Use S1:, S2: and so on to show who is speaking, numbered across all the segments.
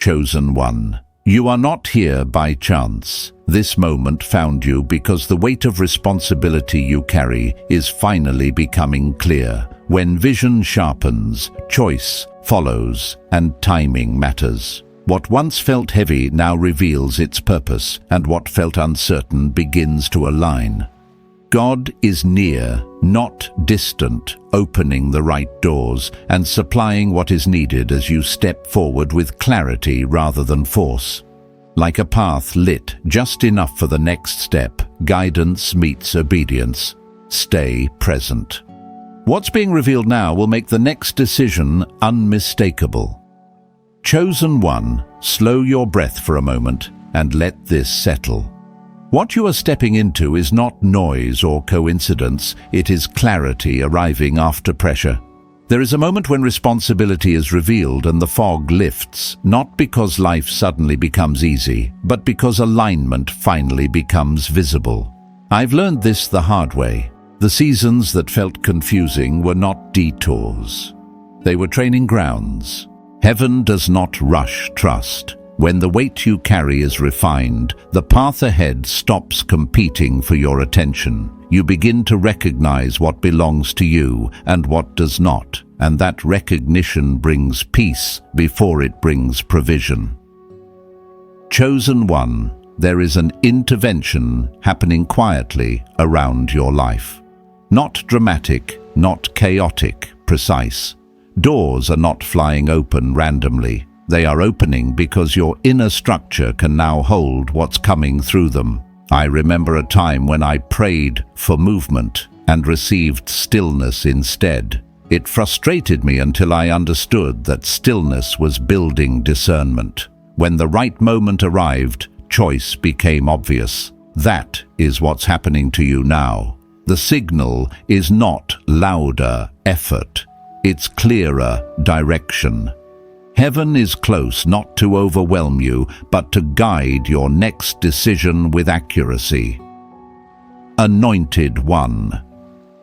S1: Chosen one, you are not here by chance. This moment found you because the weight of responsibility you carry is finally becoming clear. When vision sharpens, choice follows, and timing matters. What once felt heavy now reveals its purpose, and what felt uncertain begins to align. God is near, not distant, opening the right doors and supplying what is needed as you step forward with clarity rather than force. Like a path lit just enough for the next step, guidance meets obedience. Stay present. What's being revealed now will make the next decision unmistakable. Chosen one, slow your breath for a moment and let this settle. What you are stepping into is not noise or coincidence, it is clarity arriving after pressure. There is a moment when responsibility is revealed and the fog lifts, not because life suddenly becomes easy, but because alignment finally becomes visible. I've learned this the hard way. The seasons that felt confusing were not detours. They were training grounds. Heaven does not rush trust. When the weight you carry is refined, the path ahead stops competing for your attention. You begin to recognize what belongs to you and what does not, and that recognition brings peace before it brings provision. Chosen one, there is an intervention happening quietly around your life. Not dramatic, not chaotic, precise. Doors are not flying open randomly. They are opening because your inner structure can now hold what's coming through them. I remember a time when I prayed for movement and received stillness instead. It frustrated me until I understood that stillness was building discernment. When the right moment arrived, choice became obvious. That is what's happening to you now. The signal is not louder effort. It's clearer direction. Heaven is close not to overwhelm you, but to guide your next decision with accuracy. Anointed one.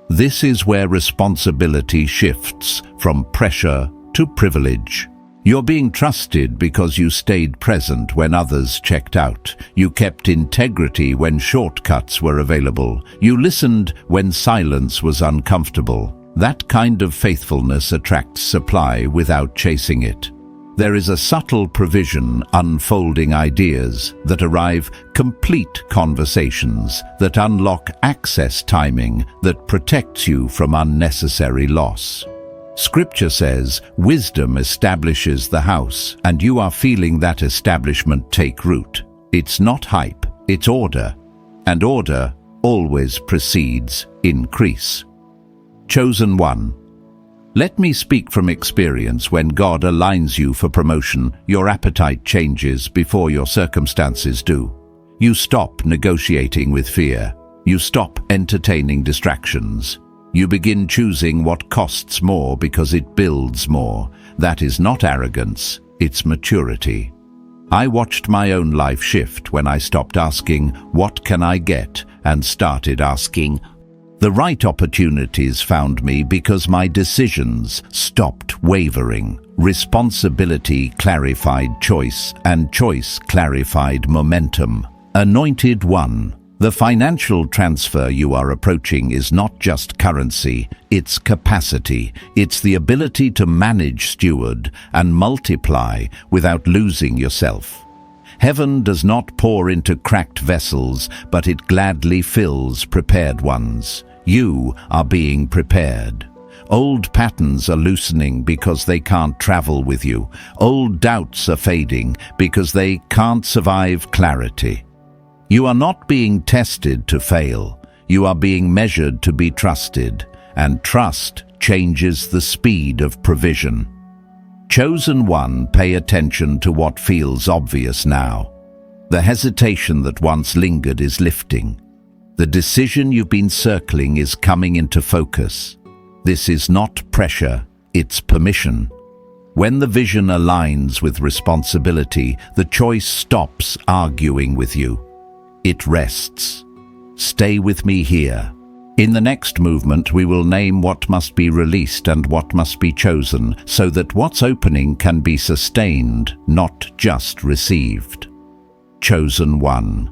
S1: This is where responsibility shifts from pressure to privilege. You're being trusted because you stayed present when others checked out. You kept integrity when shortcuts were available. You listened when silence was uncomfortable. That kind of faithfulness attracts supply without chasing it. There is a subtle provision unfolding ideas that arrive, complete conversations that unlock access timing that protects you from unnecessary loss. Scripture says, wisdom establishes the house, and you are feeling that establishment take root. It's not hype, it's order. And order always precedes increase. Chosen one. Let me speak from experience. When God aligns you for promotion, your appetite changes before your circumstances do. You stop negotiating with fear. You stop entertaining distractions. You begin choosing what costs more because it builds more. That is not arrogance, it's maturity. I watched my own life shift when I stopped asking, "What can I get?" and started asking, "The right opportunities found me because my decisions stopped wavering. Responsibility clarified choice, and choice clarified momentum." Anointed one. The financial transfer you are approaching is not just currency, it's capacity. It's the ability to manage, steward, and multiply without losing yourself. Heaven does not pour into cracked vessels, but it gladly fills prepared ones. You are being prepared. Old patterns are loosening because they can't travel with you. Old doubts are fading because they can't survive clarity. You are not being tested to fail. You are being measured to be trusted, and trust changes the speed of provision. Chosen one, pay attention to what feels obvious now. The hesitation that once lingered is lifting. The decision you've been circling is coming into focus. This is not pressure, it's permission. When the vision aligns with responsibility, the choice stops arguing with you. It rests. Stay with me here. In the next movement, we will name what must be released and what must be chosen, so that what's opening can be sustained, not just received. Chosen one.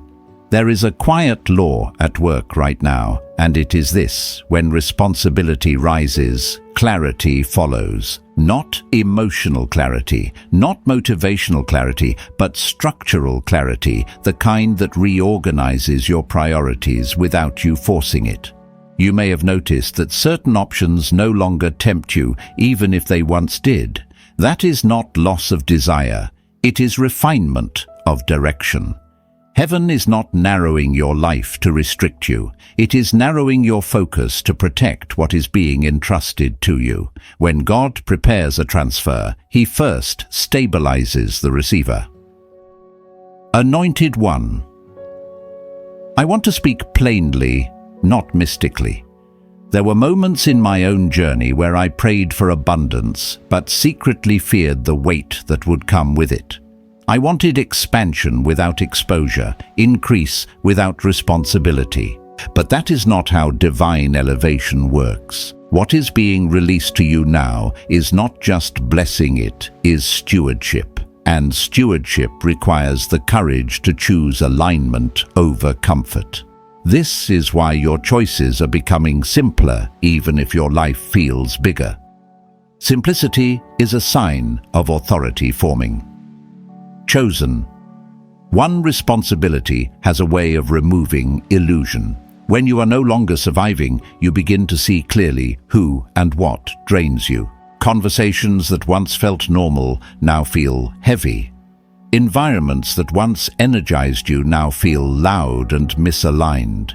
S1: There is a quiet law at work right now, and it is this: when responsibility rises, clarity follows. Not emotional clarity, not motivational clarity, but structural clarity, the kind that reorganizes your priorities without you forcing it. You may have noticed that certain options no longer tempt you, even if they once did. That is not loss of desire, it is refinement of direction. Heaven is not narrowing your life to restrict you. It is narrowing your focus to protect what is being entrusted to you. When God prepares a transfer, He first stabilizes the receiver. Anointed One. I want to speak plainly, not mystically. There were moments in my own journey where I prayed for abundance, but secretly feared the weight that would come with it. I wanted expansion without exposure, increase without responsibility. But that is not how divine elevation works. What is being released to you now is not just blessing, it is stewardship. And stewardship requires the courage to choose alignment over comfort. This is why your choices are becoming simpler, even if your life feels bigger. Simplicity is a sign of authority forming. Chosen. One responsibility has a way of removing illusion. When you are no longer surviving, you begin to see clearly who and what drains you. Conversations that once felt normal now feel heavy. Environments that once energized you now feel loud and misaligned.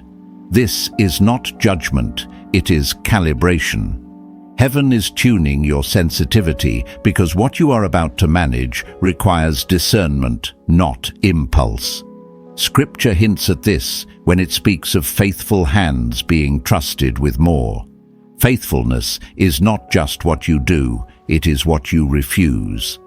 S1: This is not judgment, it is calibration. Heaven is tuning your sensitivity because what you are about to manage requires discernment, not impulse. Scripture hints at this when it speaks of faithful hands being trusted with more. Faithfulness is not just what you do, it is what you refuse.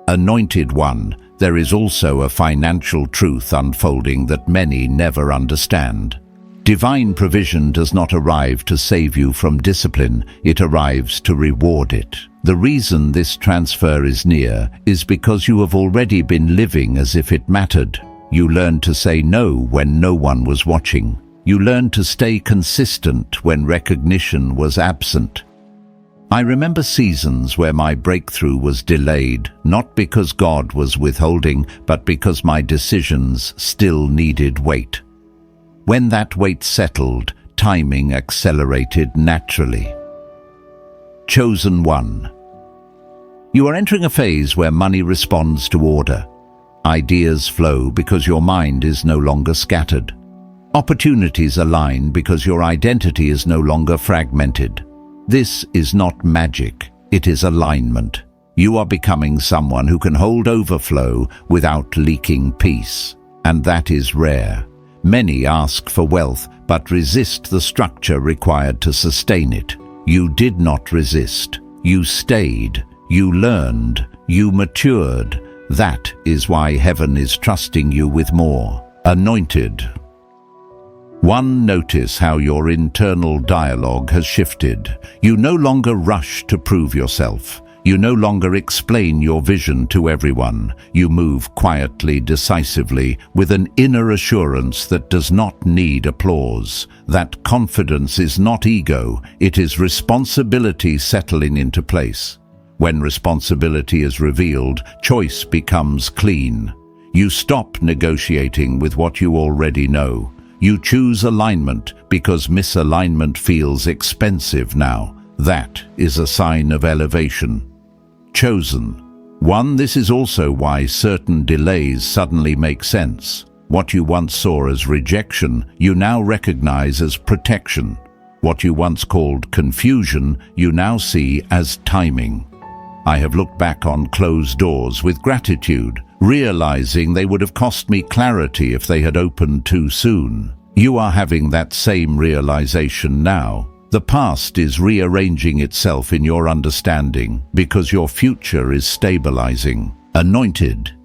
S1: Anointed One, there is also a financial truth unfolding that many never understand. Divine provision does not arrive to save you from discipline, it arrives to reward it. The reason this transfer is near is because you have already been living as if it mattered. You learned to say no when no one was watching. You learned to stay consistent when recognition was absent. I remember seasons where my breakthrough was delayed, not because God was withholding, but because my decisions still needed weight. When that weight settled, timing accelerated naturally. Chosen One. You are entering a phase where money responds to order. Ideas flow because your mind is no longer scattered. Opportunities align because your identity is no longer fragmented. This is not magic, it is alignment. You are becoming someone who can hold overflow without leaking peace, and that is rare. Many ask for wealth but resist the structure required to sustain it. You did not resist. You stayed. You learned. You matured. That is why heaven is trusting you with more. Anointed One. Notice how your internal dialogue has shifted. You no longer rush to prove yourself. You no longer explain your vision to everyone. You move quietly, decisively, with an inner assurance that does not need applause. That confidence is not ego, it is responsibility settling into place. When responsibility is revealed, choice becomes clean. You stop negotiating with what you already know. You choose alignment because misalignment feels expensive now. That is a sign of elevation. Chosen One. This is also why certain delays suddenly make sense. What you once saw as rejection, you now recognize as protection. What you once called confusion, you now see as timing. I have looked back on closed doors with gratitude, realizing they would have cost me clarity if they had opened too soon. You are having that same realization now. The past is rearranging itself in your understanding because your future is stabilizing. Anointed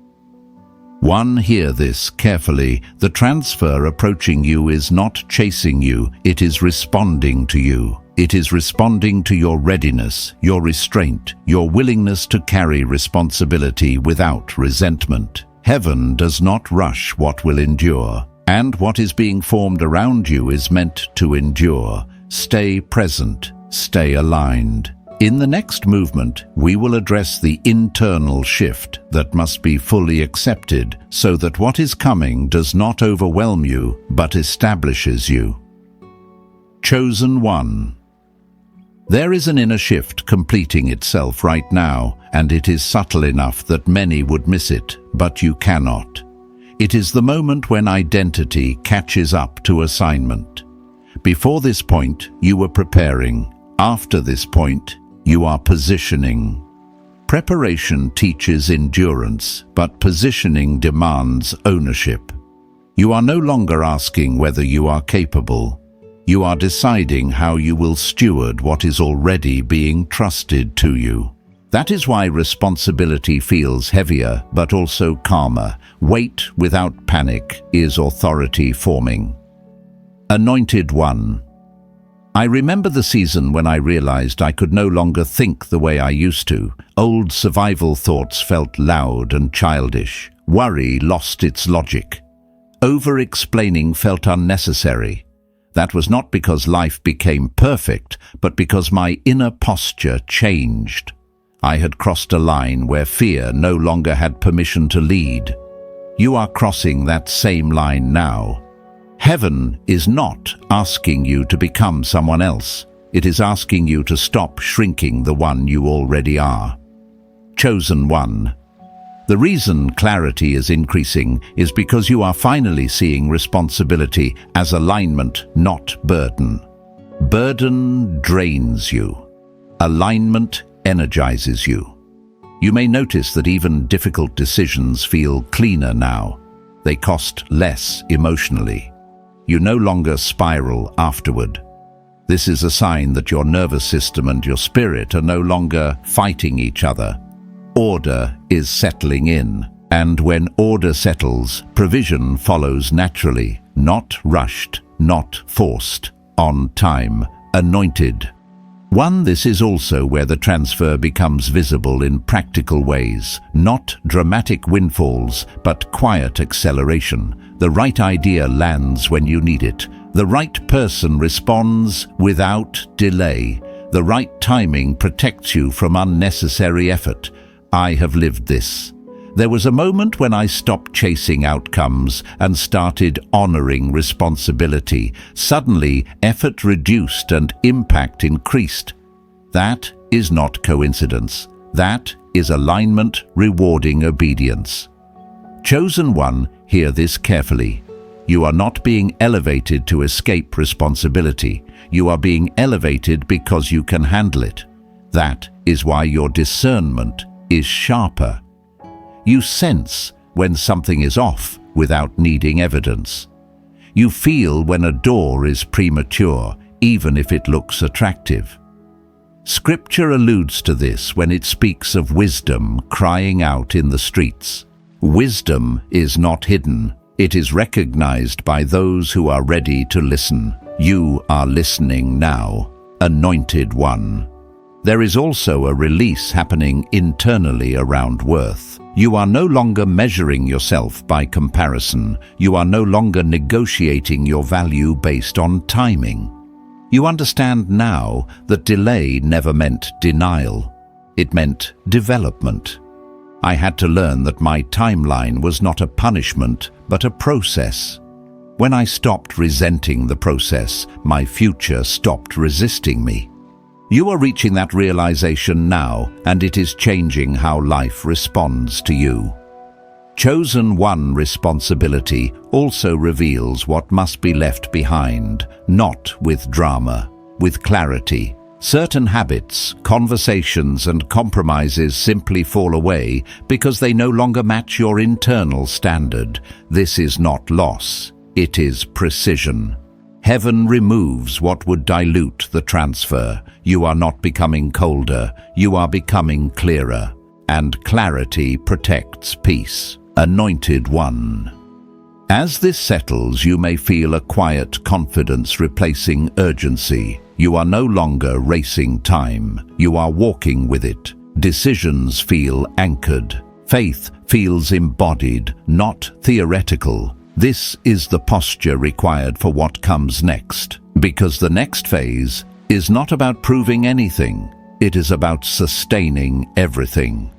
S1: 1. Hear this carefully. The transfer approaching you is not chasing you, it is responding to you. It is responding to your readiness, your restraint, your willingness to carry responsibility without resentment. Heaven does not rush what will endure, and what is being formed around you is meant to endure. Stay present, stay aligned. In the next movement, we will address the internal shift that must be fully accepted so that what is coming does not overwhelm you but establishes you. Chosen one. There is an inner shift completing itself right now, and it is subtle enough that many would miss it, but you cannot. It is the moment when identity catches up to assignment. Before this point, you were preparing. After this point, you are positioning. Preparation teaches endurance, but positioning demands ownership. You are no longer asking whether you are capable. You are deciding how you will steward what is already being trusted to you. That is why responsibility feels heavier, but also calmer. Weight without panic is authority forming. Anointed one. I remember the season when I realized I could no longer think the way I used to. Old survival thoughts felt loud and childish. Worry lost its logic. Over-explaining felt unnecessary. That was not because life became perfect, but because my inner posture changed. I had crossed a line where fear no longer had permission to lead. You are crossing that same line now. Heaven is not asking you to become someone else. It is asking you to stop shrinking the one you already are. Chosen one. The reason clarity is increasing is because you are finally seeing responsibility as alignment, not burden. Burden drains you. Alignment energizes you. You may notice that even difficult decisions feel cleaner now. They cost less emotionally. You no longer spiral afterward. This is a sign that your nervous system and your spirit are no longer fighting each other. Order is settling in, and when order settles, provision follows naturally, not rushed, not forced, on time, anointed. One, this is also where the transfer becomes visible in practical ways, not dramatic windfalls, but quiet acceleration. The right idea lands when you need it. The right person responds without delay. The right timing protects you from unnecessary effort. I have lived this. There was a moment when I stopped chasing outcomes and started honoring responsibility. Suddenly, effort reduced and impact increased. That is not coincidence. That is alignment rewarding obedience. Chosen one, hear this carefully. You are not being elevated to escape responsibility. You are being elevated because you can handle it. That is why your discernment is sharper. You sense when something is off without needing evidence. You feel when a door is premature, even if it looks attractive. Scripture alludes to this when it speaks of wisdom crying out in the streets. Wisdom is not hidden. It is recognized by those who are ready to listen. You are listening now, anointed one. There is also a release happening internally around worth. You are no longer measuring yourself by comparison. You are no longer negotiating your value based on timing. You understand now that delay never meant denial. It meant development. I had to learn that my timeline was not a punishment, but a process. When I stopped resenting the process, my future stopped resisting me. You are reaching that realization now, and it is changing how life responds to you. Chosen one responsibility also reveals what must be left behind, not with drama, with clarity. Certain habits, conversations, and compromises simply fall away because they no longer match your internal standard. This is not loss, it is precision. Heaven removes what would dilute the transfer. You are not becoming colder, you are becoming clearer. And clarity protects peace. Anointed One. As this settles, you may feel a quiet confidence replacing urgency. You are no longer racing time. You are walking with it. Decisions feel anchored. Faith feels embodied, not theoretical. This is the posture required for what comes next. Because the next phase is not about proving anything. It is about sustaining everything.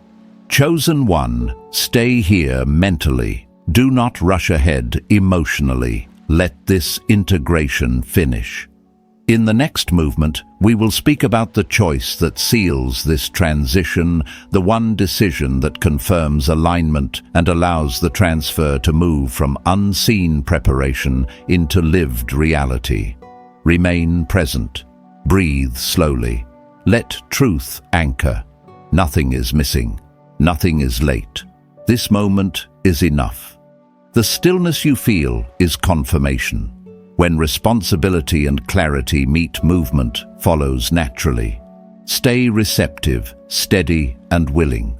S1: Chosen One, stay here mentally. Do not rush ahead emotionally. Let this integration finish. In the next movement, we will speak about the choice that seals this transition, the one decision that confirms alignment and allows the transfer to move from unseen preparation into lived reality. Remain present. Breathe slowly. Let truth anchor. Nothing is missing. Nothing is late. This moment is enough. The stillness you feel is confirmation. When responsibility and clarity meet, movement follows naturally. Stay receptive, steady, and willing.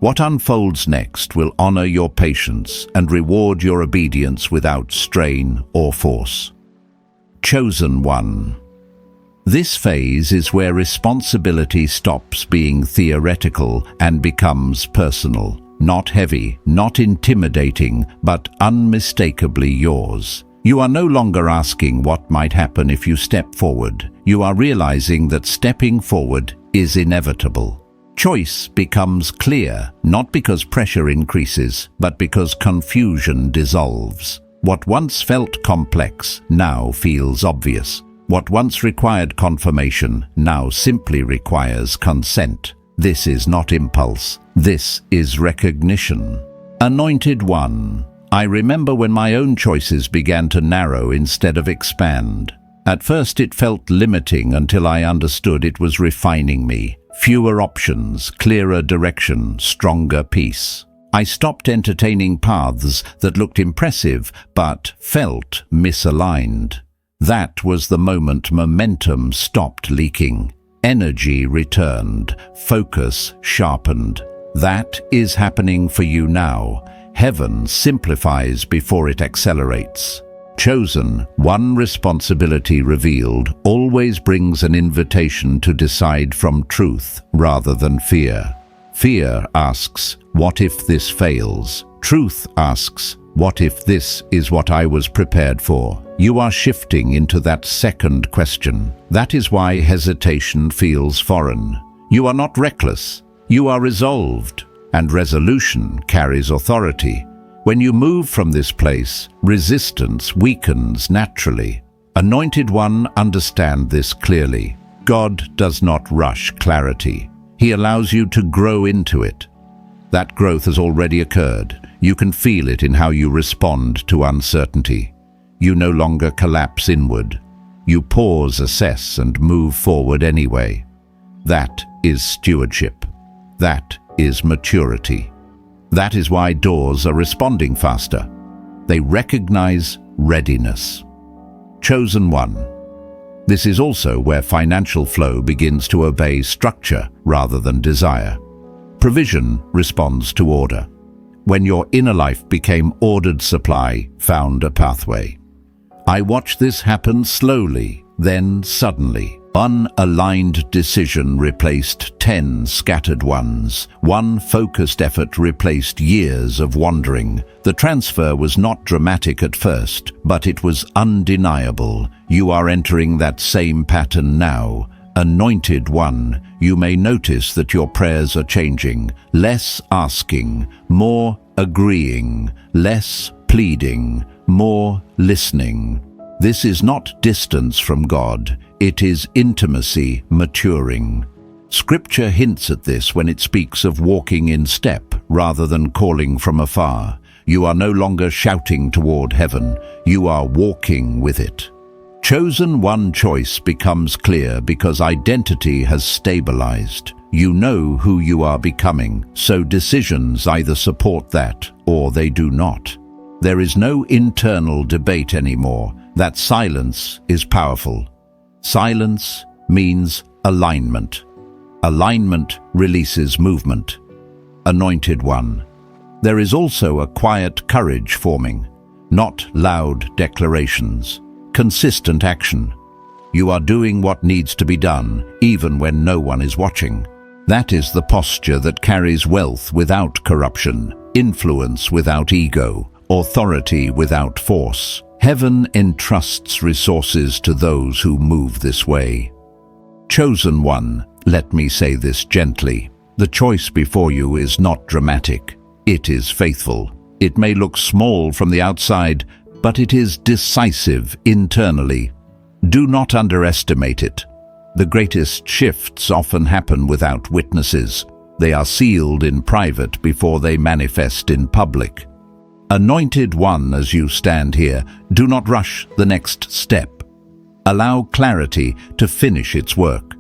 S1: What unfolds next will honor your patience and reward your obedience without strain or force. Chosen One. This phase is where responsibility stops being theoretical and becomes personal. Not heavy, not intimidating, but unmistakably yours. You are no longer asking what might happen if you step forward. You are realizing that stepping forward is inevitable. Choice becomes clear, not because pressure increases, but because confusion dissolves. What once felt complex now feels obvious. What once required confirmation now simply requires consent. This is not impulse. This is recognition. Anointed One. I remember when my own choices began to narrow instead of expand. At first it felt limiting until I understood it was refining me. Fewer options, clearer direction, stronger peace. I stopped entertaining paths that looked impressive but felt misaligned. That was the moment momentum stopped leaking. Energy returned, focus sharpened. That is happening for you now. Heaven simplifies before it accelerates. Chosen, one responsibility revealed always brings an invitation to decide from truth rather than fear. Fear asks, what if this fails? Truth asks, what if this is what I was prepared for? You are shifting into that second question. That is why hesitation feels foreign. You are not reckless. You are resolved, and resolution carries authority. When you move from this place, resistance weakens naturally. Anointed One, understand this clearly. God does not rush clarity. He allows you to grow into it. That growth has already occurred. You can feel it in how you respond to uncertainty. You no longer collapse inward. You pause, assess, and move forward anyway. That is stewardship. That is maturity. That is why doors are responding faster. They recognize readiness. Chosen One. This is also where financial flow begins to obey structure rather than desire. Provision responds to order. When your inner life became ordered, supply found a pathway. I watched this happen slowly, then suddenly. One aligned decision replaced 10 scattered ones. One focused effort replaced years of wandering. The transfer was not dramatic at first, but it was undeniable. You are entering that same pattern now. Anointed One, you may notice that your prayers are changing. Less asking, more agreeing. Less pleading, more listening. This is not distance from God. It is intimacy maturing. Scripture hints at this when it speaks of walking in step rather than calling from afar. You are no longer shouting toward heaven. You are walking with it. Chosen One choice becomes clear because identity has stabilized. You know who you are becoming, so decisions either support that or they do not. There is no internal debate anymore. That silence is powerful. Silence means alignment. Alignment releases movement. Anointed One. There is also a quiet courage forming, not loud declarations, consistent action. You are doing what needs to be done, even when no one is watching. That is the posture that carries wealth without corruption, influence without ego, authority without force. Heaven entrusts resources to those who move this way. Chosen one, let me say this gently. The choice before you is not dramatic. It is faithful. It may look small from the outside, but it is decisive internally. Do not underestimate it. The greatest shifts often happen without witnesses. They are sealed in private before they manifest in public. Anointed one, as you stand here, do not rush the next step. Allow clarity to finish its work.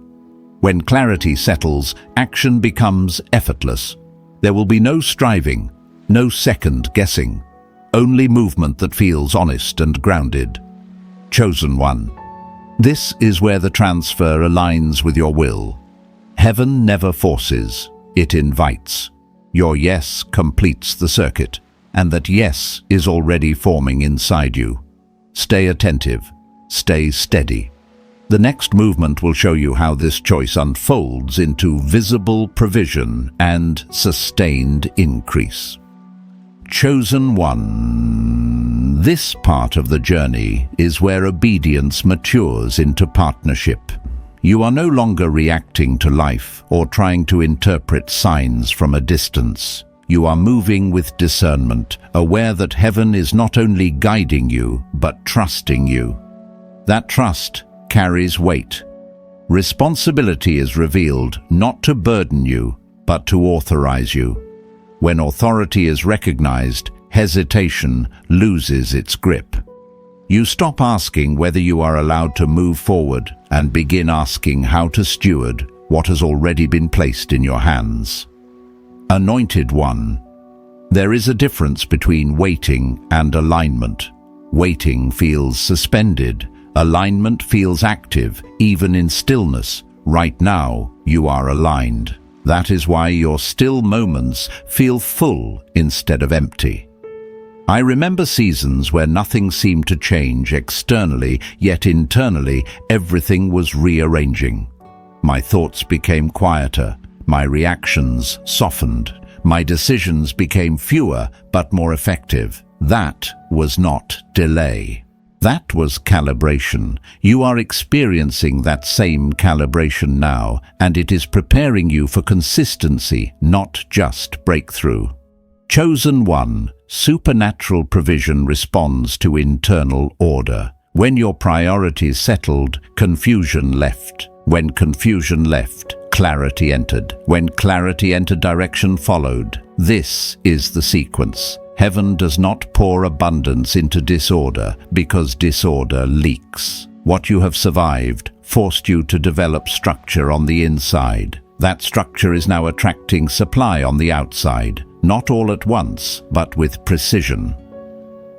S1: When clarity settles, action becomes effortless. There will be no striving, no second guessing, only movement that feels honest and grounded. Chosen one. This is where the transfer aligns with your will. Heaven never forces, it invites. Your yes completes the circuit, and that yes is already forming inside you. Stay attentive, stay steady. The next movement will show you how this choice unfolds into visible provision and sustained increase. Chosen one. This part of the journey is where obedience matures into partnership. You are no longer reacting to life or trying to interpret signs from a distance. You are moving with discernment, aware that heaven is not only guiding you, but trusting you. That trust carries weight. Responsibility is revealed not to burden you, but to authorize you. When authority is recognized, hesitation loses its grip. You stop asking whether you are allowed to move forward and begin asking how to steward what has already been placed in your hands. Anointed one. There is a difference between waiting and alignment. Waiting feels suspended. Alignment feels active, even in stillness. Right now, you are aligned. That is why your still moments feel full instead of empty. I remember seasons where nothing seemed to change externally, yet internally everything was rearranging. My thoughts became quieter, my reactions softened, my decisions became fewer but more effective. That was not delay. That was calibration. You are experiencing that same calibration now, and it is preparing you for consistency, not just breakthrough. Chosen one. Supernatural provision responds to internal order. When your priorities settled, confusion left. When confusion left, clarity entered. When clarity entered, direction followed. This is the sequence. Heaven does not pour abundance into disorder because disorder leaks. What you have survived forced you to develop structure on the inside. That structure is now attracting supply on the outside, not all at once, but with precision.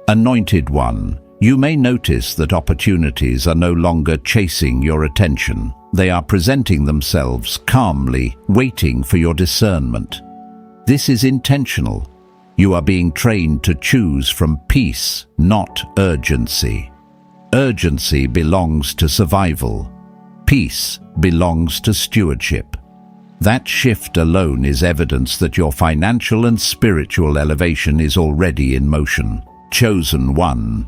S1: Anointed one, you may notice that opportunities are no longer chasing your attention. They are presenting themselves calmly, waiting for your discernment. This is intentional. You are being trained to choose from peace, not urgency. Urgency belongs to survival. Peace belongs to stewardship. That shift alone is evidence that your financial and spiritual elevation is already in motion. Chosen one.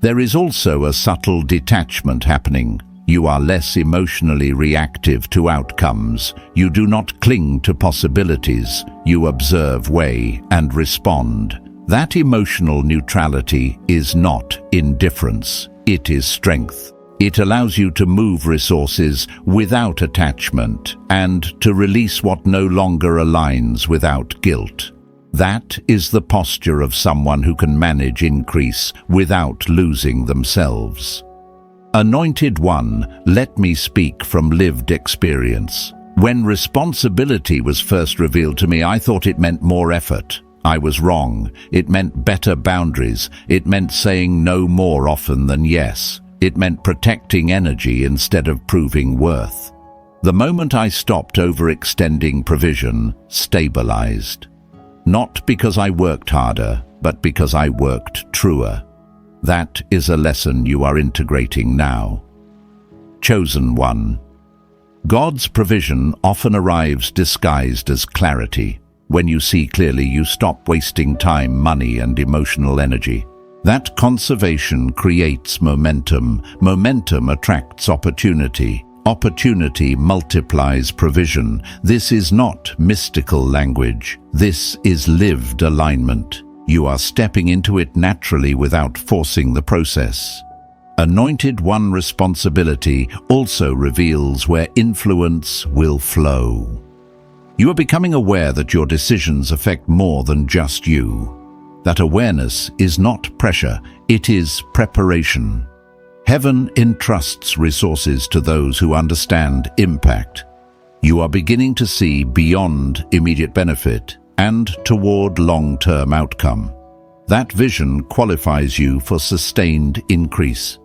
S1: There is also a subtle detachment happening. You are less emotionally reactive to outcomes. You do not cling to possibilities. You observe, weigh, and respond. That emotional neutrality is not indifference. It is strength. It allows you to move resources without attachment and to release what no longer aligns without guilt. That is the posture of someone who can manage increase without losing themselves. Anointed one, let me speak from lived experience. When responsibility was first revealed to me, I thought it meant more effort. I was wrong. It meant better boundaries. It meant saying no more often than yes. It meant protecting energy instead of proving worth. The moment I stopped overextending, provision stabilized. Not because I worked harder, but because I worked truer. That is a lesson you are integrating now. Chosen one. God's provision often arrives disguised as clarity. When you see clearly, you stop wasting time, money, and emotional energy. That conservation creates momentum. Momentum attracts opportunity. Opportunity multiplies provision. This is not mystical language. This is lived alignment. You are stepping into it naturally without forcing the process. Anointed One responsibility also reveals where influence will flow. You are becoming aware that your decisions affect more than just you. That awareness is not pressure, it is preparation. Heaven entrusts resources to those who understand impact. You are beginning to see beyond immediate benefit and toward long-term outcome. That vision qualifies you for sustained increase.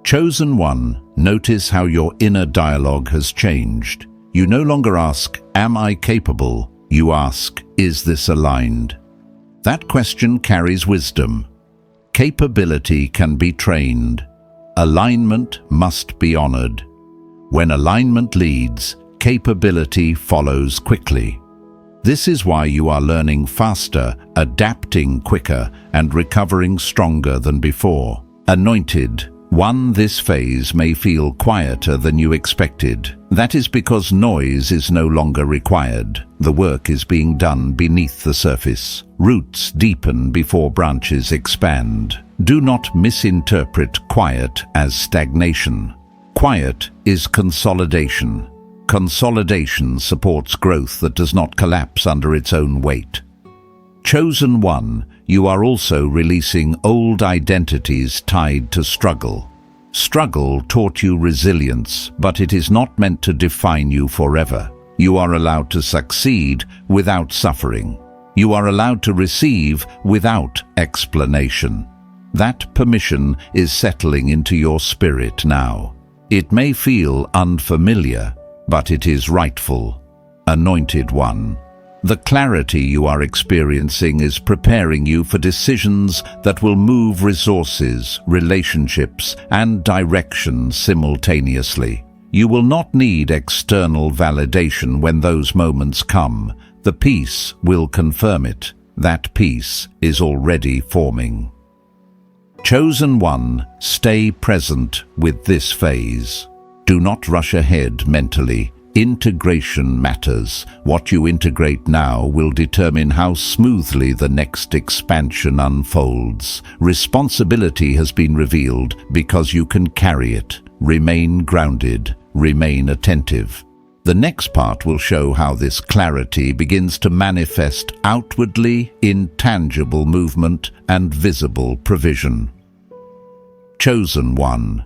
S1: Chosen one, notice how your inner dialogue has changed. You no longer ask, "Am I capable?" You ask, "Is this aligned?" That question carries wisdom. Capability can be trained. Alignment must be honored. When alignment leads, capability follows quickly. This is why you are learning faster, adapting quicker, and recovering stronger than before. Anointed One, this phase may feel quieter than you expected. That is because noise is no longer required. The work is being done beneath the surface. Roots deepen before branches expand. Do not misinterpret quiet as stagnation. Quiet is consolidation. Consolidation supports growth that does not collapse under its own weight. Chosen one, you are also releasing old identities tied to struggle. Struggle taught you resilience, but it is not meant to define you forever. You are allowed to succeed without suffering. You are allowed to receive without explanation. That permission is settling into your spirit now. It may feel unfamiliar, but it is rightful. Anointed one. The clarity you are experiencing is preparing you for decisions that will move resources, relationships, and direction simultaneously. You will not need external validation when those moments come. The peace will confirm it. That peace is already forming. Chosen one, stay present with this phase. Do not rush ahead mentally. Integration matters. What you integrate now will determine how smoothly the next expansion unfolds. Responsibility has been revealed because you can carry it. Remain grounded. Remain attentive. The next part will show how this clarity begins to manifest outwardly in tangible movement and visible provision. Chosen one.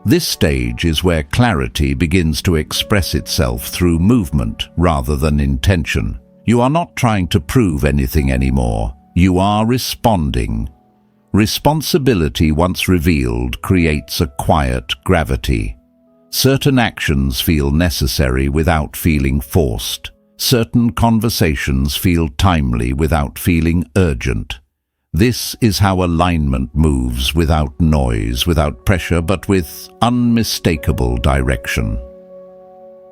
S1: This stage is where clarity begins to express itself through movement rather than intention. You are not trying to prove anything anymore. You are responding. Responsibility, once revealed, creates a quiet gravity. Certain actions feel necessary without feeling forced. Certain conversations feel timely without feeling urgent. This is how alignment moves, without noise, without pressure, but with unmistakable direction.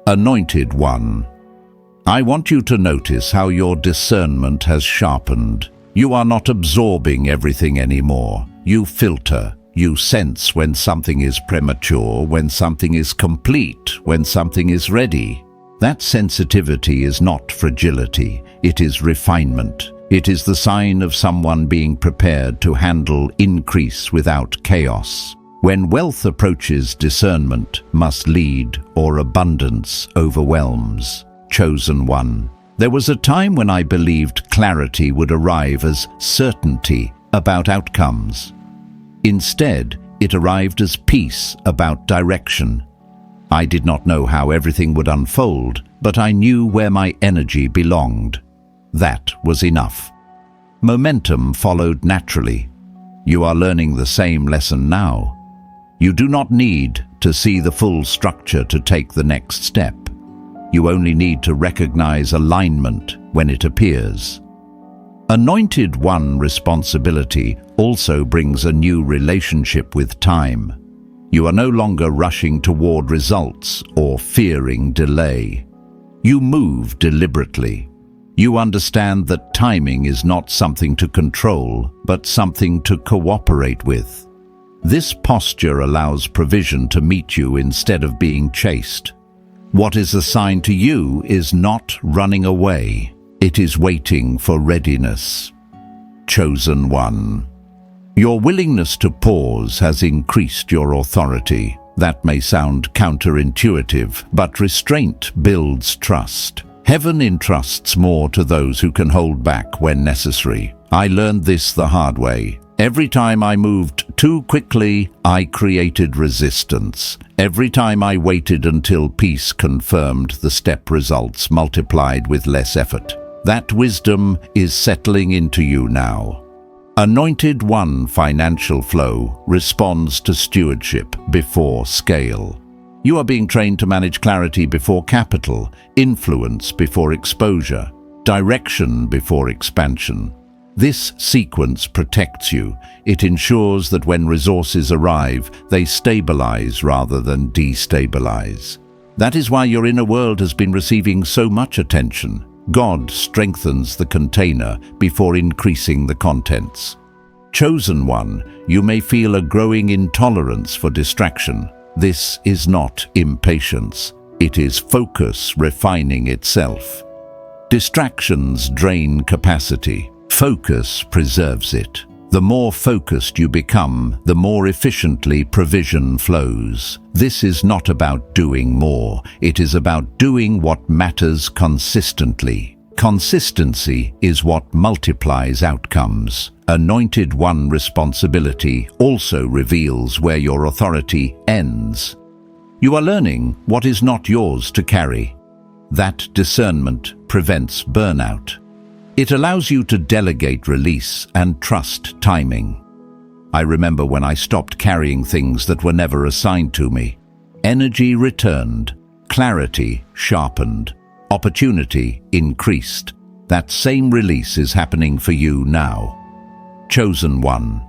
S1: Anointed one. I want you to notice how your discernment has sharpened. You are not absorbing everything anymore. You filter. You sense when something is premature, when something is complete, when something is ready. That sensitivity is not fragility. It is refinement. It is the sign of someone being prepared to handle increase without chaos. When wealth approaches, discernment must lead, or abundance overwhelms. Chosen one. There was a time when I believed clarity would arrive as certainty about outcomes. Instead, it arrived as peace about direction. I did not know how everything would unfold, but I knew where my energy belonged. That was enough. Momentum followed naturally. You are learning the same lesson now. You do not need to see the full structure to take the next step. You only need to recognize alignment when it appears. Anointed One responsibility also brings a new relationship with time. You are no longer rushing toward results or fearing delay. You move deliberately. You understand that timing is not something to control, but something to cooperate with. This posture allows provision to meet you instead of being chased. What is assigned to you is not running away. It is waiting for readiness. Chosen One. Your willingness to pause has increased your authority. That may sound counterintuitive, but restraint builds trust. Heaven entrusts more to those who can hold back when necessary. I learned this the hard way. Every time I moved too quickly, I created resistance. Every time I waited until peace confirmed, the step results multiplied with less effort. That wisdom is settling into you now. Anointed One financial flow responds to stewardship before scale. You are being trained to manage clarity before capital, influence before exposure, direction before expansion. This sequence protects you. It ensures that when resources arrive, they stabilize rather than destabilize. That is why your inner world has been receiving so much attention. God strengthens the container before increasing the contents. Chosen One, you may feel a growing intolerance for distraction. This is not impatience. It is focus refining itself. Distractions drain capacity. Focus preserves it. The more focused you become, the more efficiently provision flows. This is not about doing more. It is about doing what matters consistently. Consistency is what multiplies outcomes. Anointed One responsibility also reveals where your authority ends. You are learning what is not yours to carry. That discernment prevents burnout. It allows you to delegate release and trust timing. I remember when I stopped carrying things that were never assigned to me. Energy returned, clarity sharpened, opportunity increased. That same release is happening for you now. Chosen One.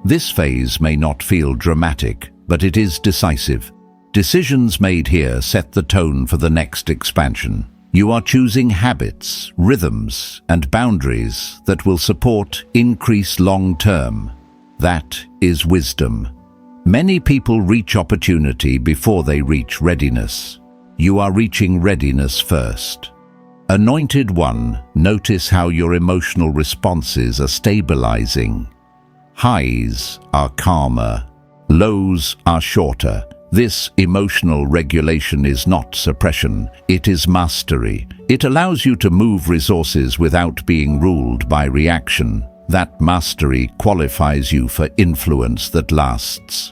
S1: This phase may not feel dramatic, but it is decisive. Decisions made here set the tone for the next expansion. You are choosing habits, rhythms, and boundaries that will support increase long-term. That is wisdom. Many people reach opportunity before they reach readiness. You are reaching readiness first. Anointed One, notice how your emotional responses are stabilizing. Highs are calmer, lows are shorter. This emotional regulation is not suppression, it is mastery. It allows you to move resources without being ruled by reaction. That mastery qualifies you for influence that lasts.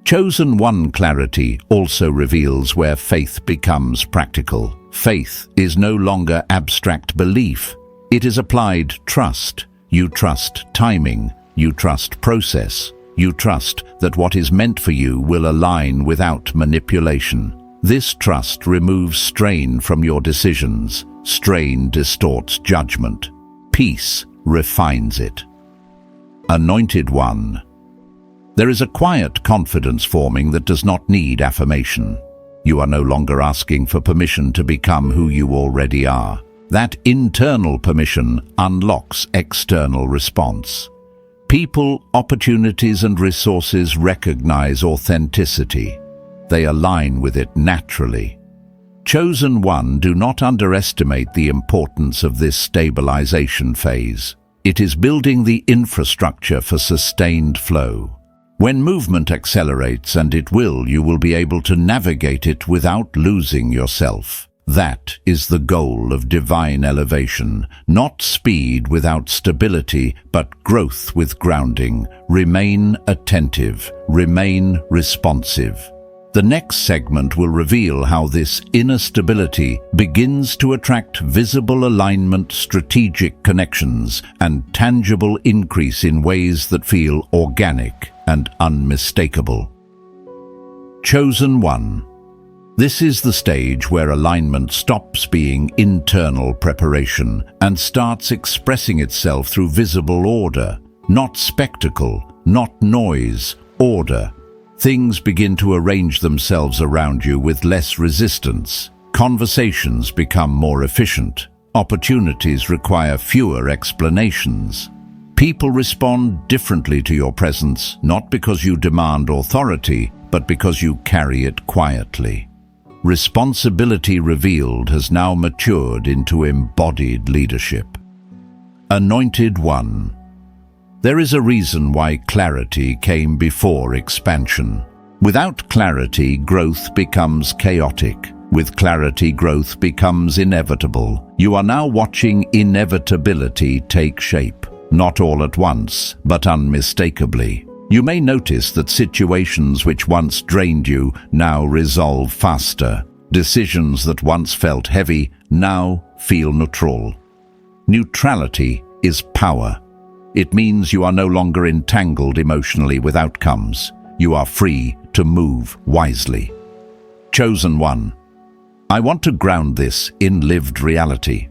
S1: Chosen One clarity also reveals where faith becomes practical. Faith is no longer abstract belief. It is applied trust. You trust timing. You trust process. You trust that what is meant for you will align without manipulation. This trust removes strain from your decisions. Strain distorts judgment. Peace refines it. Anointed One. There is a quiet confidence forming that does not need affirmation. You are no longer asking for permission to become who you already are. That internal permission unlocks external response. People, opportunities, and resources recognize authenticity. They align with it naturally. Chosen One, do not underestimate the importance of this stabilization phase. It is building the infrastructure for sustained flow. When movement accelerates, and it will, you will be able to navigate it without losing yourself. That is the goal of divine elevation. Not speed without stability, but growth with grounding. Remain attentive. Remain responsive. The next segment will reveal how this inner stability begins to attract visible alignment, strategic connections, and tangible increase in ways that feel organic and unmistakable. Chosen One. This is the stage where alignment stops being internal preparation and starts expressing itself through visible order, not spectacle, not noise, order. Things begin to arrange themselves around you with less resistance. Conversations become more efficient. Opportunities require fewer explanations. People respond differently to your presence, not because you demand authority, but because you carry it quietly. Responsibility revealed has now matured into embodied leadership. Anointed One. There is a reason why clarity came before expansion. Without clarity, growth becomes chaotic. With clarity, growth becomes inevitable. You are now watching inevitability take shape, not all at once, but unmistakably. You may notice that situations which once drained you now resolve faster. Decisions that once felt heavy now feel neutral. Neutrality is power. It means you are no longer entangled emotionally with outcomes. You are free to move wisely. Chosen One. I want to ground this in lived reality.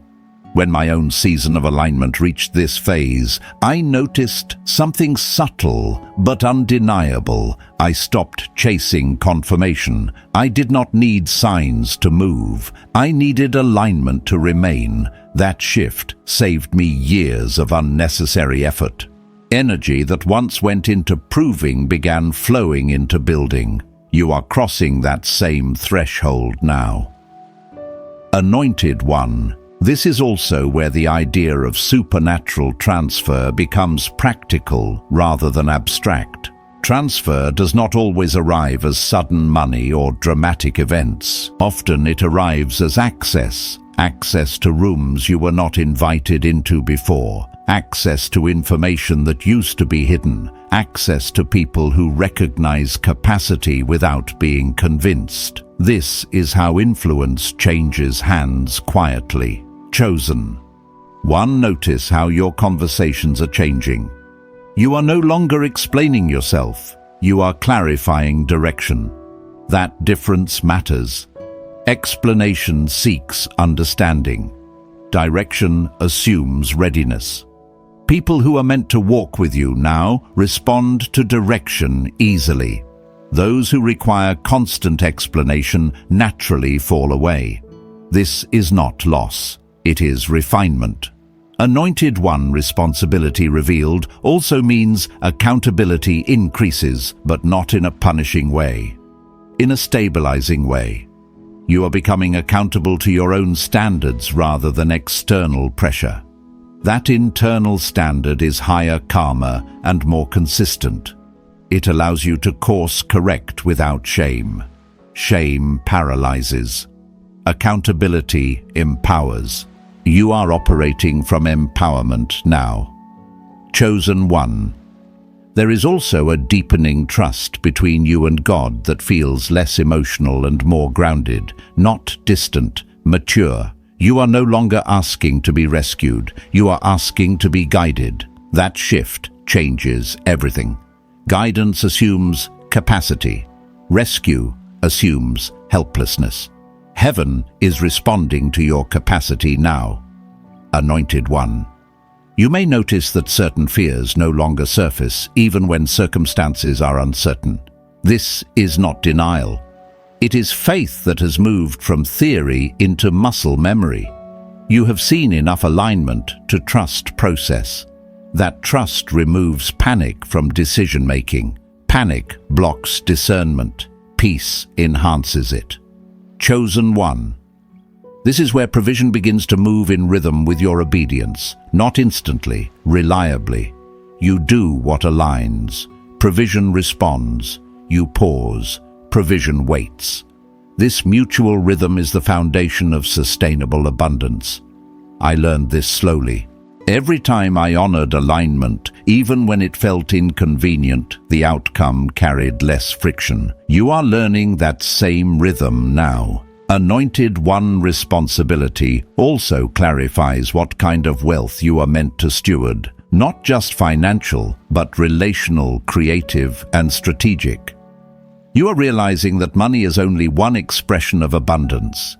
S1: When my own season of alignment reached this phase, I noticed something subtle but undeniable. I stopped chasing confirmation. I did not need signs to move. I needed alignment to remain. That shift saved me years of unnecessary effort. Energy that once went into proving began flowing into building. You are crossing that same threshold now. Anointed One. This is also where the idea of supernatural transfer becomes practical rather than abstract. Transfer does not always arrive as sudden money or dramatic events. Often it arrives as access to rooms you were not invited into before, access to information that used to be hidden, access to people who recognize capacity without being convinced. This is how influence changes hands quietly. Chosen One. Notice how your conversations are changing. You are no longer explaining yourself. You are clarifying direction. That difference matters. Explanation seeks understanding. Direction assumes readiness. People who are meant to walk with you now respond to direction easily. Those who require constant explanation naturally fall away. This is not loss. It is refinement. Anointed One. Responsibility revealed also means accountability increases, but not in a punishing way. In a stabilizing way. You are becoming accountable to your own standards rather than external pressure. That internal standard is higher, calmer, and more consistent. It allows you to course correct without shame. Shame paralyzes. Accountability empowers. You are operating from empowerment now. Chosen One. There is also a deepening trust between you and God that feels less emotional and more grounded, not distant, mature. You are no longer asking to be rescued. You are asking to be guided. That shift changes everything. Guidance assumes capacity. Rescue assumes helplessness. Heaven is responding to your capacity now. Anointed One. You may notice that certain fears no longer surface, even when circumstances are uncertain. This is not denial. It is faith that has moved from theory into muscle memory. You have seen enough alignment to trust process. That trust removes panic from decision-making. Panic blocks discernment. Peace enhances it. Chosen One. This is where provision begins to move in rhythm with your obedience, not instantly, reliably. You do what aligns. Provision responds. You pause. Provision waits. This mutual rhythm is the foundation of sustainable abundance. I learned this slowly. Every time I honored alignment, even when it felt inconvenient, the outcome carried less friction. You are learning that same rhythm now. Anointed One. Responsibility also clarifies what kind of wealth you are meant to steward. Not just financial, but relational, creative, and strategic. You are realizing that money is only one expression of abundance.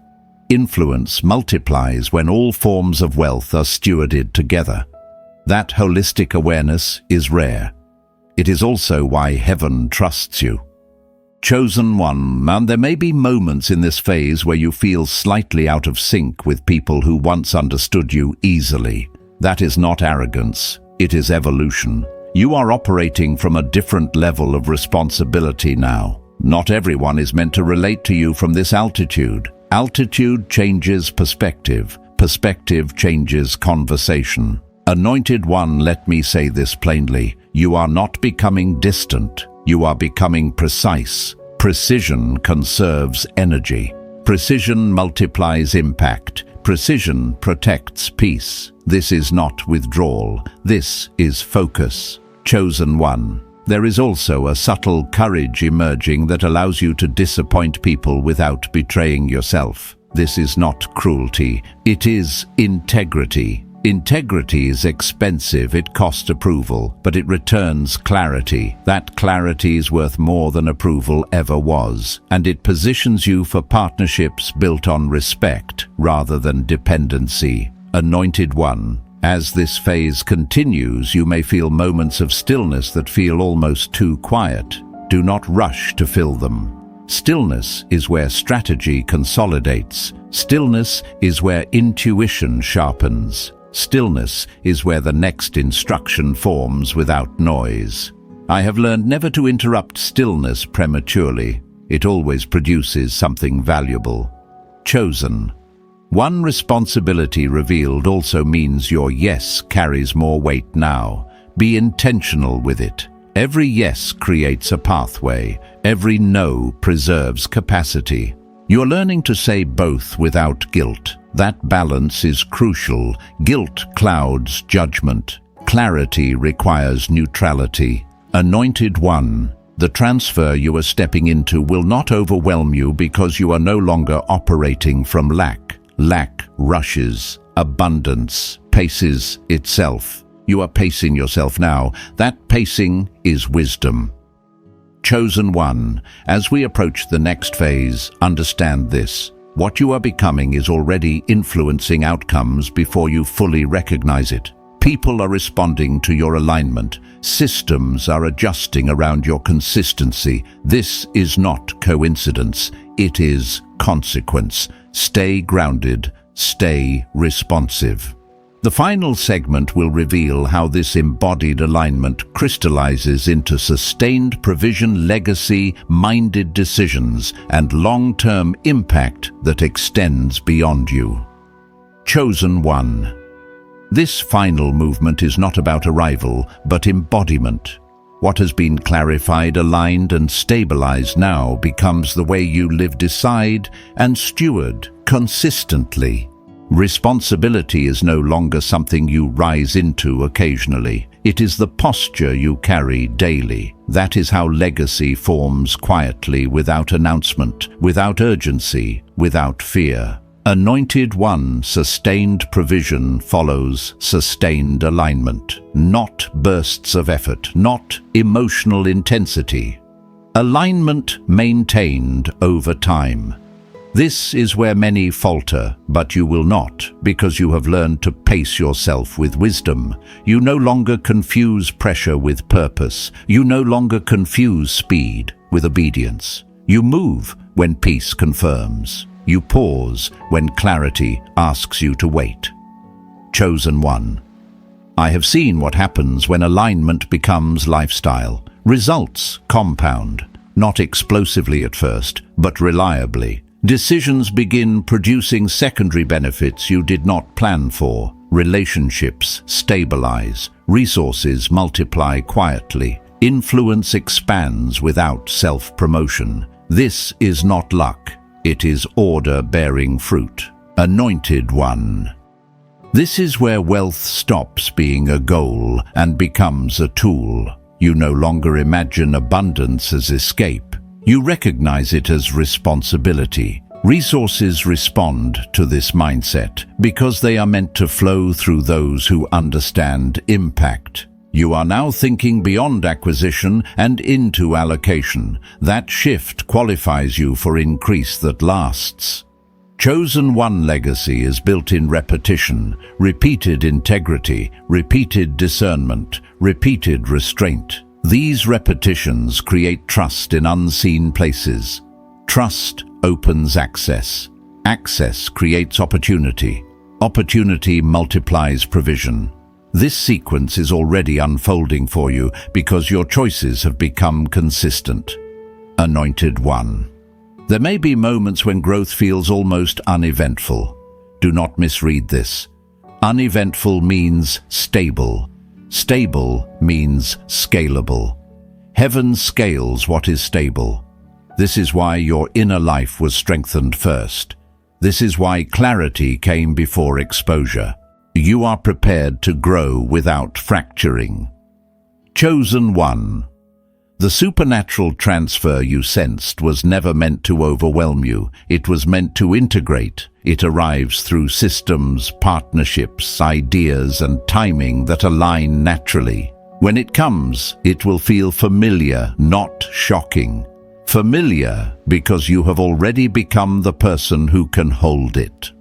S1: Influence multiplies when all forms of wealth are stewarded together. That holistic awareness is rare. It is also why heaven trusts you. Chosen one, and there may be moments in this phase where you feel slightly out of sync with people who once understood you easily. That is not arrogance, it is evolution. You are operating from a different level of responsibility now. Not everyone is meant to relate to you from this altitude. Altitude changes perspective. Perspective changes conversation. Anointed one, let me say this plainly. You are not becoming distant. You are becoming precise. Precision conserves energy. Precision multiplies impact. Precision protects peace. This is not withdrawal. This is focus. Chosen one. There is also a subtle courage emerging that allows you to disappoint people without betraying yourself. This is not cruelty. It is integrity. Integrity is expensive, it costs approval, but it returns clarity. That clarity is worth more than approval ever was, and it positions you for partnerships built on respect rather than dependency. Anointed one. As this phase continues, you may feel moments of stillness that feel almost too quiet. Do not rush to fill them. Stillness is where strategy consolidates. Stillness is where intuition sharpens. Stillness is where the next instruction forms without noise. I have learned never to interrupt stillness prematurely. It always produces something valuable. Chosen. One responsibility revealed also means your yes carries more weight now. Be intentional with it. Every yes creates a pathway. Every no preserves capacity. You're learning to say both without guilt. That balance is crucial. Guilt clouds judgment. Clarity requires neutrality. Anointed one. The transfer you are stepping into will not overwhelm you because you are no longer operating from lack. Lack rushes. Abundance paces itself. You are pacing yourself now. That pacing is wisdom. Chosen one, as we approach the next phase, understand this. What you are becoming is already influencing outcomes before you fully recognize it. People are responding to your alignment. Systems are adjusting around your consistency. This is not coincidence. It is consequence. Stay grounded. Stay responsive. The final segment will reveal how this embodied alignment crystallizes into sustained provision, legacy-minded decisions, and long-term impact that extends beyond you. Chosen one. This final movement is not about arrival, but embodiment. What has been clarified, aligned, and stabilized now becomes the way you live, decide, and steward consistently. Responsibility is no longer something you rise into occasionally. It is the posture you carry daily. That is how legacy forms quietly, without announcement, without urgency, without fear. Anointed one, sustained provision follows sustained alignment. Not bursts of effort, not emotional intensity. Alignment maintained over time. This is where many falter, but you will not, because you have learned to pace yourself with wisdom. You no longer confuse pressure with purpose. You no longer confuse speed with obedience. You move when peace confirms. You pause when clarity asks you to wait. Chosen one. I have seen what happens when alignment becomes lifestyle. Results compound, not explosively at first, but reliably. Decisions begin producing secondary benefits you did not plan for. Relationships stabilize. Resources multiply quietly. Influence expands without self-promotion. This is not luck. It is order bearing fruit. Anointed one. This is where wealth stops being a goal and becomes a tool. You no longer imagine abundance as escape. You recognize it as responsibility. Resources respond to this mindset because they are meant to flow through those who understand impact. You are now thinking beyond acquisition and into allocation. That shift qualifies you for increase that lasts. Chosen One legacy is built in repetition, repeated integrity, repeated discernment, repeated restraint. These repetitions create trust in unseen places. Trust opens access. Access creates opportunity. Opportunity multiplies provision. This sequence is already unfolding for you because your choices have become consistent. Anointed One. There may be moments when growth feels almost uneventful. Do not misread this. Uneventful means stable. Stable means scalable. Heaven scales what is stable. This is why your inner life was strengthened first. This is why clarity came before exposure. You are prepared to grow without fracturing. Chosen One. The supernatural transfer you sensed was never meant to overwhelm you. It was meant to integrate. It arrives through systems, partnerships, ideas, and timing that align naturally. When it comes, it will feel familiar, not shocking. Familiar because you have already become the person who can hold it.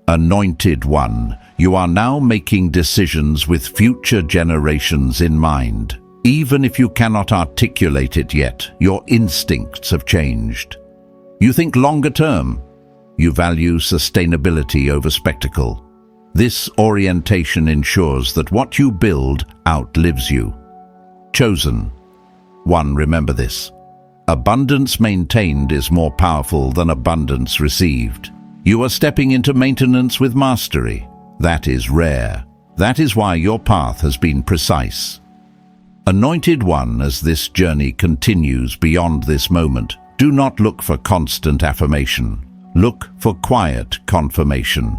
S1: Anointed One. You are now making decisions with future generations in mind. Even if you cannot articulate it yet, your instincts have changed. You think longer term. You value sustainability over spectacle. This orientation ensures that what you build outlives you. Chosen One. Remember this. Abundance maintained is more powerful than abundance received. You are stepping into maintenance with mastery. That is rare. That is why your path has been precise. Anointed One, as this journey continues beyond this moment, do not look for constant affirmation. Look for quiet confirmation.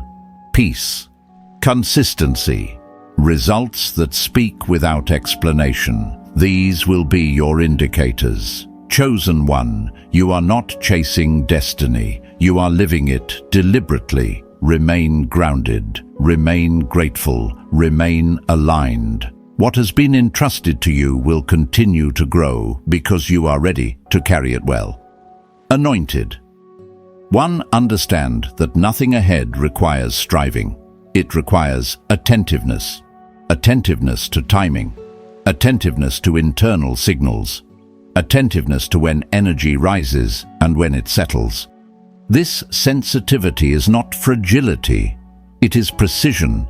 S1: Peace. Consistency. Results that speak without explanation. These will be your indicators. Chosen One, you are not chasing destiny. You are living it deliberately. Remain grounded. Remain grateful. Remain aligned. What has been entrusted to you will continue to grow because you are ready to carry it well. Anointed One. Understand that nothing ahead requires striving. It requires attentiveness. Attentiveness to timing. Attentiveness to internal signals. Attentiveness to when energy rises and when it settles. This sensitivity is not fragility. It is precision.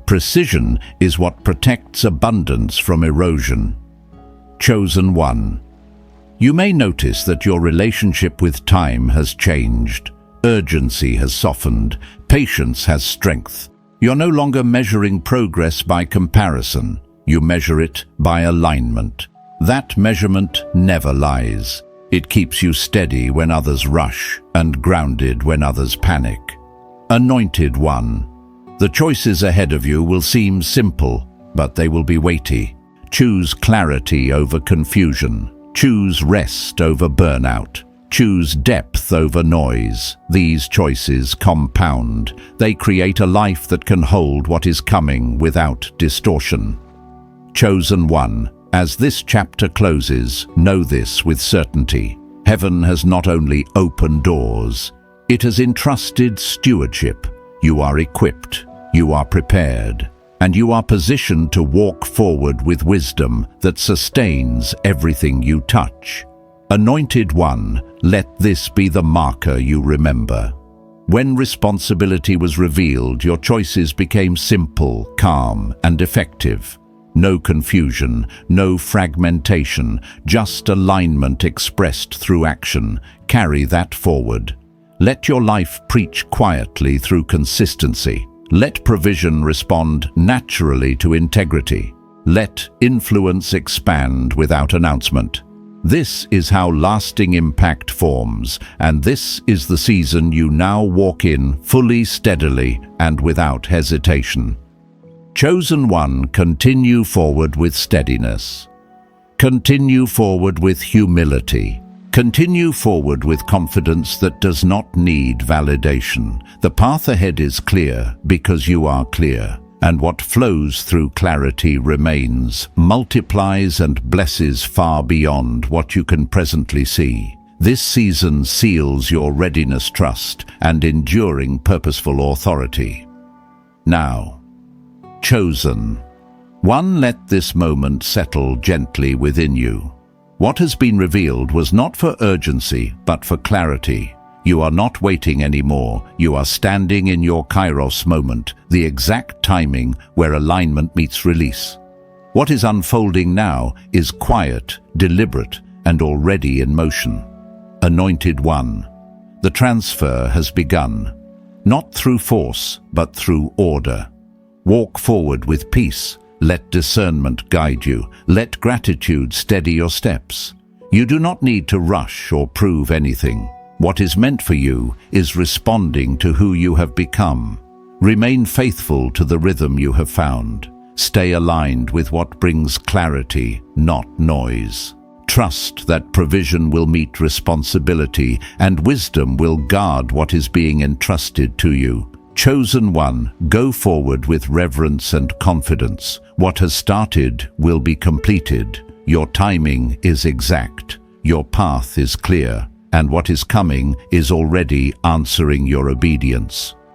S1: Precision is what protects abundance from erosion. Chosen One. You may notice that your relationship with time has changed. Urgency has softened. Patience has strength. You're no longer measuring progress by comparison. You measure it by alignment. That measurement never lies. It keeps you steady when others rush and grounded when others panic. Anointed One. The choices ahead of you will seem simple, but they will be weighty. Choose clarity over confusion. Choose rest over burnout. Choose depth over noise. These choices compound. They create a life that can hold what is coming without distortion. Chosen One. As this chapter closes, know this with certainty. Heaven has not only opened doors, it has entrusted stewardship. You are equipped, you are prepared, and you are positioned to walk forward with wisdom that sustains everything you touch. Anointed One, let this be the marker you remember. When responsibility was revealed, your choices became simple, calm, and effective. No confusion, no fragmentation, just alignment expressed through action. Carry that forward. Let your life preach quietly through consistency. Let provision respond naturally to integrity. Let influence expand without announcement. This is how lasting impact forms, and this is the season you now walk in fully, steadily, and without hesitation. Chosen One, continue forward with steadiness. Continue forward with humility. Continue forward with confidence that does not need validation. The path ahead is clear because you are clear. And what flows through clarity remains, multiplies and blesses far beyond what you can presently see. This season seals your readiness, trust, and enduring purposeful authority. Now, chosen one, let this moment settle gently within you. What has been revealed was not for urgency, but for clarity. You are not waiting anymore. You are standing in your Kairos moment, the exact timing where alignment meets release. What is unfolding now is quiet, deliberate, and already in motion. Anointed one, the transfer has begun, not through force, but through order. Walk forward with peace. Let discernment guide you. Let gratitude steady your steps. You do not need to rush or prove anything. What is meant for you is responding to who you have become. Remain faithful to the rhythm you have found. Stay aligned with what brings clarity, not noise. Trust that provision will meet responsibility and wisdom will guard what is being entrusted to you. Chosen one, go forward with reverence and confidence. What has started will be completed. Your timing is exact. Your path is clear. And what is coming is already answering your obedience.